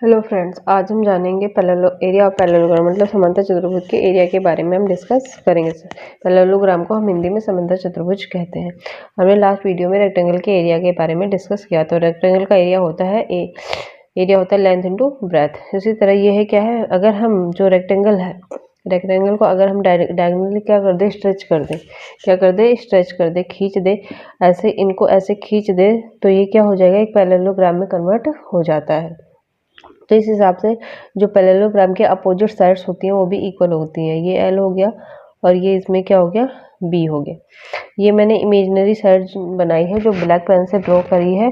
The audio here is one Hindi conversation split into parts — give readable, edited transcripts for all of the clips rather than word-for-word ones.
हेलो फ्रेंड्स, आज हम जानेंगे एरिया ऑफ पैरेललोग्राम मतलब समांतर चतुर्भुज के एरिया के बारे में हम डिस्कस करेंगे। पैरेललोग्राम को हम हिंदी में समांतर चतुर्भुज कहते हैं। हमने लास्ट वीडियो में रेक्टेंगल के एरिया के बारे में डिस्कस किया। तो रेक्टेंगल का एरिया होता है लेंथ इंटू ब्रेथ। इसी तरह ये है क्या है, अगर हम जो रेक्टेंगल है, रेक्टेंगल को अगर हम डायगोनली क्या कर दे, स्ट्रेच कर दे, खींच दे, ऐसे इनको ऐसे खींच दे, तो ये क्या हो जाएगा, एक पैरेललोग्राम में कन्वर्ट हो जाता है। तो इस हिसाब से जो पैरेललोग्राम के अपोजिट साइड्स होती हैं वो भी इक्वल होती हैं। ये एल हो गया और ये इसमें क्या हो गया, बी हो गया। ये मैंने इमेजिनरी साइड बनाई है जो ब्लैक पेन से ड्रॉ करी है।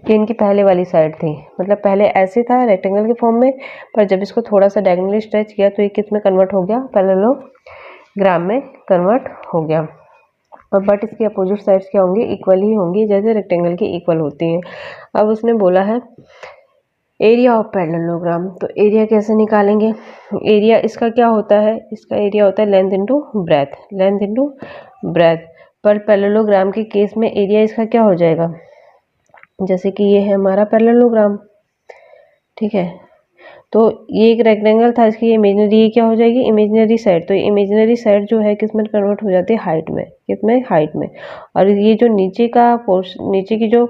ये इनकी पहले वाली साइड थी, मतलब पहले ऐसे था रेक्टेंगल के फॉर्म में, पर जब इसको थोड़ा सा डायगोनली स्ट्रेच किया तो ये किस में कन्वर्ट हो गया, पैरेललोग्राम में कन्वर्ट हो गया। और बट इसकी अपोजिट साइड्स क्या होंगी, इक्वल ही होंगी, जैसे रेक्टेंगल की इक्वल होती हैं। अब उसने बोला है एरिया ऑफ पैरेललोग्राम, तो एरिया कैसे निकालेंगे। एरिया इसका क्या होता है, इसका एरिया होता है लेंथ इंटू ब्रेथ। पर पैरेललोग्राम के केस में एरिया इसका क्या हो जाएगा, जैसे कि ये है हमारा पैरेललोग्राम, ठीक है। तो ये एक रेक्टेंगल था, इसकी इमेजिनरी क्या हो जाएगी, इमेजिनरी साइड। तो इमेजिनरी साइड जो है किस में कन्वर्ट हो जाती है, हाइट में, किसमें, हाइट में। और ये जो नीचे का पोर्शन, नीचे की जो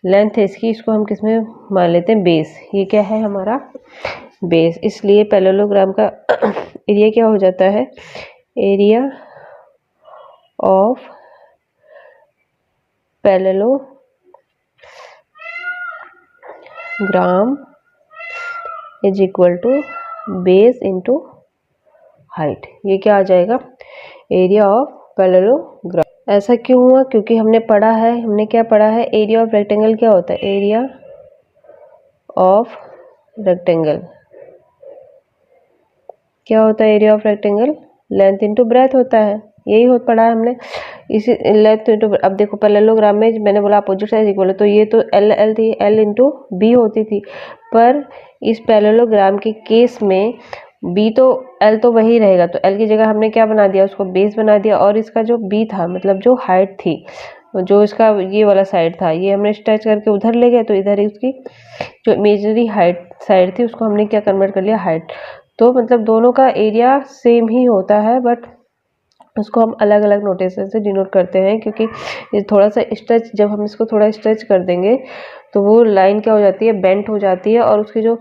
लेंथ है इसकी, इसको हम किस में मान लेते हैं, बेस। ये क्या है हमारा बेस। इसलिए पैरेललोग्राम का एरिया क्या हो जाता है, area of parallelogram is equal to base into height. ये क्या आ जाएगा, एरिया ऑफ पैरेललोग्राम। ऐसा क्यों हुआ, क्योंकि हमने क्या पढ़ा है, एरिया ऑफ रेक्टेंगल क्या होता है, एरिया ऑफ रेक्टेंगल क्या होता है, area of rectangle length into breadth होता है। यही पढ़ा है हमने। इसी लेंथ इंटू, अब देखो पैरेललोग्राम में मैंने बोला अपोजिट साइड इक्वल है, तो ये तो एल थी, एल इंटू बी होती थी। पर इस पैरेललोग्राम के केस में बी तो एल तो वही रहेगा, तो एल की जगह हमने क्या बना दिया, उसको बेस बना दिया। और इसका जो बी था, मतलब जो हाइट थी, जो इसका ये वाला साइड था, ये हमने स्ट्रेच करके उधर ले गए, तो इधर ही उसकी जो इमेजिनरी हाइट साइड थी उसको हमने क्या कन्वर्ट कर लिया, हाइट। तो मतलब दोनों का एरिया सेम ही होता है, बट उसको हम अलग अलग नोटेशन से डिनोट करते हैं, क्योंकि ये थोड़ा सा स्ट्रेच, जब हम इसको थोड़ा स्ट्रेच कर देंगे तो वो लाइन क्या हो जाती है, बेंट हो जाती है। और उसकी जो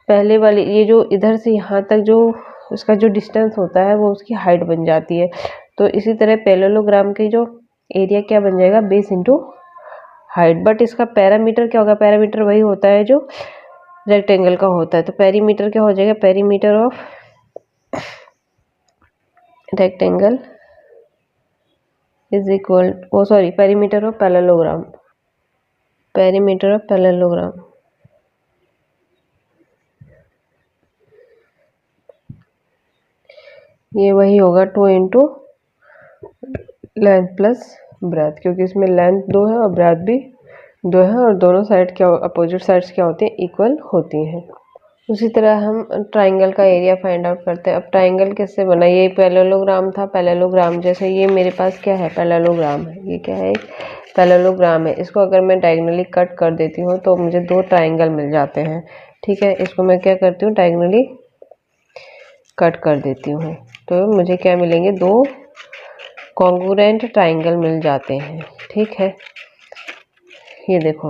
पहले वाली, ये जो इधर से यहाँ तक जो उसका जो डिस्टेंस होता है वो उसकी हाइट बन जाती है। तो इसी तरह पैरेललोग्राम की जो एरिया क्या बन जाएगा, बेस इंटू हाइट। बट इसका पैरामीटर क्या होगा, पैरामीटर वही होता है जो रेक्टेंगल का होता है। तो पेरीमीटर क्या हो जाएगा, perimeter of rectangle is equal, perimeter of parallelogram ये वही होगा 2 इंटू लेंथ प्लस ब्रेथ, क्योंकि इसमें लेंथ 2 है और ब्रेथ भी 2 है, और दोनों साइड क्या, अपोजिट साइड्स क्या होती हैं, इक्वल होती हैं। उसी तरह हम ट्राइंगल का एरिया फाइंड आउट करते हैं। अब ट्राइंगल किससे बना, ये पैरेललोग्राम था, पैरेललोग्राम जैसे ये मेरे पास क्या है, पैरेललोग्राम है, ये क्या है, एक पैरेललोग्राम है। इसको अगर मैं डायगोनली कट कर देती हूँ तो मुझे 2 ट्राइंगल मिल जाते हैं, ठीक है। इसको मैं क्या करती हूँ, डायगोनली कट कर देती हूँ, तो मुझे क्या मिलेंगे, 2 कॉन्ग्रुएंट ट्राइंगल मिल जाते हैं, ठीक है। ये देखो,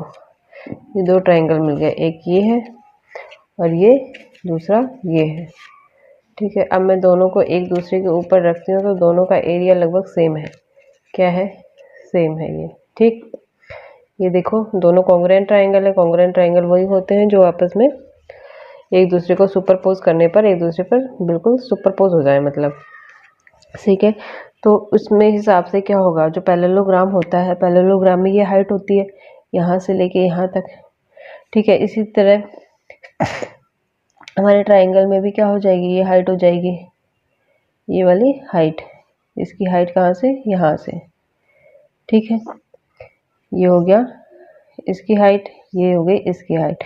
ये 2 ट्राइंगल मिल गए, एक ये है और ये दूसरा ये है, ठीक है। अब मैं दोनों को एक दूसरे के ऊपर रखती हूँ तो दोनों का एरिया लगभग सेम है, क्या है, सेम है ये, ठीक। ये देखो दोनों कॉन्ग्रुएंट ट्राइंगल है। कॉन्ग्रुएंट ट्राइंगल वही होते हैं जो आपस में एक दूसरे को सुपरपोज करने पर एक दूसरे पर बिल्कुल सुपरपोज हो जाए, मतलब, ठीक है। तो उसमें हिसाब से क्या होगा, जो पैरेललोग्राम होता है, पैरेललोग्राम में ये हाइट होती है यहाँ से लेके यहाँ तक, ठीक है। इसी तरह हमारे ट्राइंगल में भी क्या हो जाएगी, ये हाइट हो जाएगी, ये वाली हाइट, इसकी हाइट कहाँ से, यहाँ से, ठीक है। ये हो गया इसकी हाइट, ये हो गई इसकी हाइट।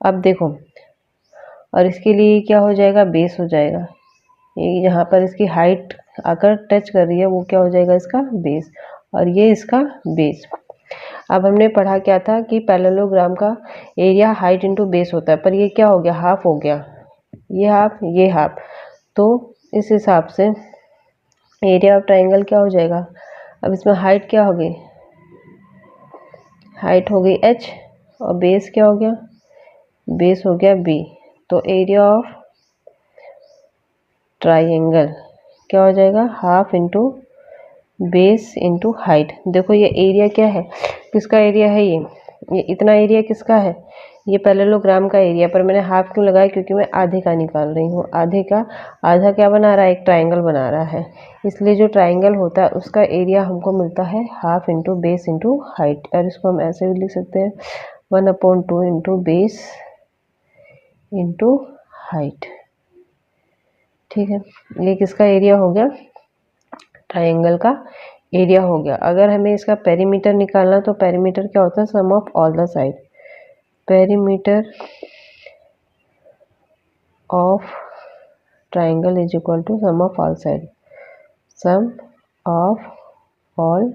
अब देखो, और इसके लिए क्या हो जाएगा, बेस हो जाएगा। ये यहाँ पर इसकी हाइट आकर टच कर रही है वो क्या हो जाएगा, इसका बेस, और ये इसका बेस। अब हमने पढ़ा क्या था कि पैरेललोग्राम का एरिया हाइट इंटू बेस होता है, पर ये क्या हो गया, हाफ हो गया, ये हाफ ये हाफ। तो इस हिसाब से एरिया ऑफ ट्राइंगल क्या हो जाएगा, अब इसमें हाइट क्या होगी, हाइट हो गई h और बेस क्या हो गया, बेस हो गया b। तो एरिया ऑफ ट्राइंगल क्या हो जाएगा, half into base into height. देखो ये एरिया क्या है, किसका एरिया है, ये इतना एरिया किसका है, ये पैरेललोग्राम का एरिया, पर मैंने हाफ क्यों लगाया, क्योंकि मैं आधे का निकाल रही हूँ। आधे का आधा क्या बना रहा है, एक ट्राइंगल बना रहा है, इसलिए जो ट्राइंगल होता है उसका एरिया हमको मिलता है half into base into height. और इसको हम ऐसे भी लिख सकते हैं 1/2 इंटू बेस इंटू हाइट। ठीक है, ये किसका एरिया हो गया, ट्राइंगल का एरिया हो गया। अगर हमें इसका पेरीमीटर निकालना, तो पेरीमीटर क्या होता है, sum of all the side, perimeter of triangle is equal to sum of all side, sum of all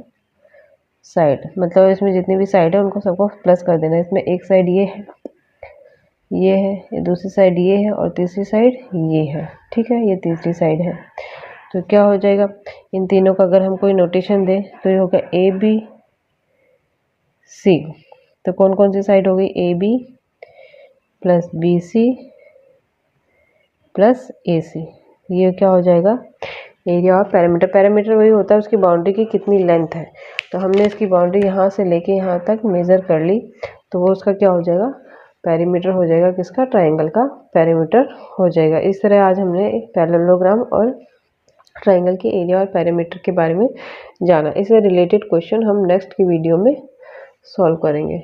side, मतलब इसमें जितनी भी साइड है उनको सबको प्लस कर देना। इसमें एक साइड ये है, ये है, ये दूसरी साइड ये है, और तीसरी साइड ये है। ठीक है, ये तीसरी साइड है। तो क्या हो जाएगा, इन तीनों का अगर हम कोई नोटेशन दें तो ये होगा ए बी सी। तो कौन कौन सी साइड हो गई, A B plus B C plus A C. ये क्या हो जाएगा, एरिया ऑफ पैरामीटर। पैरामीटर वही होता है उसकी बाउंड्री की कितनी लेंथ है। तो हमने इसकी बाउंड्री यहाँ से लेके यहाँ तक मेज़र कर ली, तो वो उसका क्या हो जाएगा, पेरीमीटर हो जाएगा, किसका, ट्राइंगल का पेरीमीटर हो जाएगा। इस तरह आज हमने पैरेललोग्राम और ट्राइंगल के एरिया और पेरीमीटर के बारे में जाना। इससे रिलेटेड क्वेश्चन हम नेक्स्ट की वीडियो में सॉल्व करेंगे।